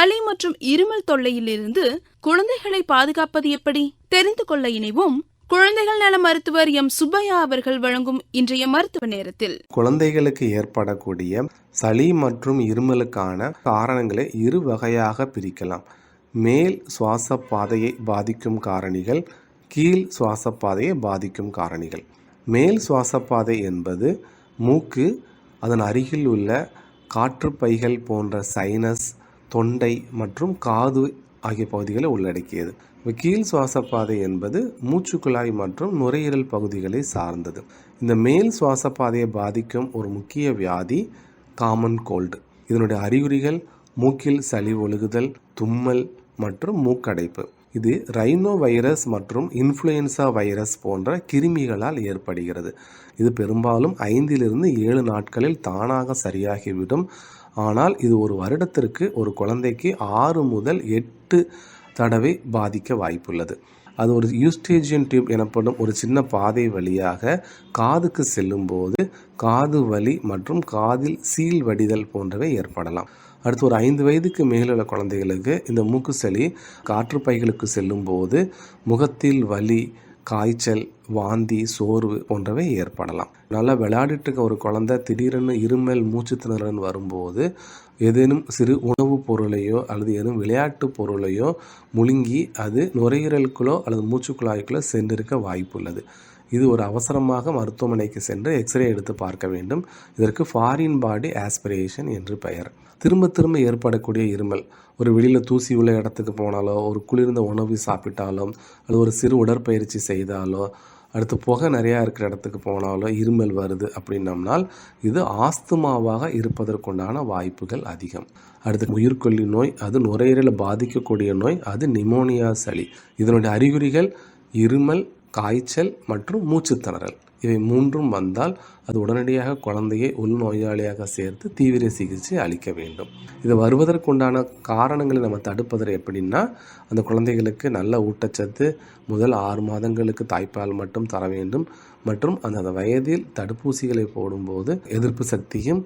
சளி மற்றும் இருமல் தொல்லையிலிருந்து குழந்தைகளை பாதுகாப்பது எப்படி தெரிந்து கொள்ள இணைவோம். குழந்தைகள் நல மருத்துவர் Dr.M.Subbiah அவர்கள் வழங்கும் இன்றைய மருத்துவ நேரத்தில் குழந்தைகளுக்கு ஏற்படக்கூடிய சளி மற்றும் இருமலுக்கான காரணங்களை இரு வகையாக பிரிக்கலாம். மேல் சுவாச பாதையை பாதிக்கும் காரணிகள், கீழ் சுவாச பாதையை பாதிக்கும் காரணிகள். மேல் சுவாச பாதை என்பது மூக்கு, அதன் அருகில் உள்ள காற்றுப்பைகள் போன்ற சைனஸ், தொண்டை மற்றும் காது ஆகிய பகுதிகளை உள்ளடக்கியது. கீழ் சுவாச பாதை என்பது மூச்சுக்குழாய் மற்றும் நுரையீரல் பகுதிகளை சார்ந்தது. இந்த மேல் சுவாச பாதையை பாதிக்கும் ஒரு முக்கிய வியாதி காமன் கோல்டு. இதனுடைய அறிகுறிகள் மூக்கில் சளி ஒழுகுதல், தும்மல் மற்றும் மூக்கடைப்பு. இது ரைனோ வைரஸ் மற்றும் இன்ஃப்ளூயன்சா வைரஸ் போன்ற கிருமிகளால் ஏற்படுகிறது. இது பெரும்பாலும் 5-7 நாட்களில் தானாக சரியாகிவிடும். ஆனால் இது ஒரு வருடத்திற்கு ஒரு குழந்தைக்கு 6 முதல் 8 தடவை பாதிக்க வாய்ப்புள்ளது. அது ஒரு யூஸ்டேஜியன் டியூப் எனப்படும் ஒரு சின்ன பாதை வழியாக காதுக்கு செல்லும் போது காது வலி மற்றும் காதில் சீல் வடிதல் போன்றவை ஏற்படலாம். அடுத்து ஒரு 5 வயதுக்கு மேலுள்ள குழந்தைகளுக்கு இந்த மூக்கு சளி காற்றுப்பைகளுக்கு செல்லும் போது முகத்தில் வலி, காய்ச்சல், வாந்தி, சோர்வு போன்றவை ஏற்படலாம். நல்லா விளையாடிட்டு இருக்க ஒரு குழந்தை திடீரென இருமல், மூச்சு திணறல் வரும்போது ஏதேனும் சிறு உணவுப் பொருளையோ அல்லது ஏதேனும் விளையாட்டு பொருளையோ முழுங்கி அது நுரையீரலுக்குள்ளோ அல்லது மூச்சுக்குழாய்க்குள்ளோ சென்றிருக்க வாய்ப்புள்ளது. இது ஒரு அவசரமாக மருத்துவமனைக்கு சென்று எக்ஸ்ரே எடுத்து பார்க்க வேண்டும். இதற்கு ஃபாரின் பாடி ஆஸ்பிரேஷன் என்று பெயர். திரும்ப திரும்ப ஏற்படக்கூடிய இருமல், ஒரு வெளியில் தூசி உள்ள இடத்துக்கு போனாலோ, ஒரு குளிர்ந்த உணவு சாப்பிட்டாலோ, அல்லது ஒரு சிறு உடற்பயிற்சி செய்தாலோ, அடுத்து புகை நிறையா இருக்கிற இடத்துக்கு போனாலோ இருமல் வருது அப்படின்னம்னால் இது ஆஸ்துமாவாக இருப்பதற்குண்டான வாய்ப்புகள் அதிகம். அடுத்து உயிர்கொல்லி நோய், அது நுரையீரலை பாதிக்கக்கூடிய நோய், அது நிமோனியா சளி. இதனுடைய அறிகுறிகள் இருமல், காய்ச்சல் மற்றும் மூச்சு திணறல். இவை 3ம் வந்தால் அது உடனடியாக குழந்தையை உள்நோயாளியாக சேர்த்து தீவிர சிகிச்சை அளிக்க வேண்டும். இது வருவதற்குண்டான காரணங்களை நம்ம தடுப்பது எப்படின்னா, அந்த குழந்தைகளுக்கு நல்ல ஊட்டச்சத்து முதல் 6 மாதங்களுக்கு தாய்ப்பால் மட்டும் தர வேண்டும். மற்றும் அந்த வயதில் தடுப்பூசிகளை போடும்போது எதிர்ப்பு சக்தியும்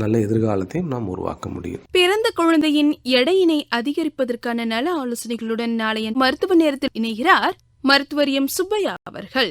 நல்ல எதிர்காலத்தையும் நாம் உருவாக்க முடியும். பிறந்த குழந்தையின் எடையினை அதிகரிப்பதற்கான நல ஆலோசனைகளுடன் நாளைய மருத்துவ நேரத்தில் இணைகிறார் மருத்துவர் Dr.M.Subbiah அவர்கள்.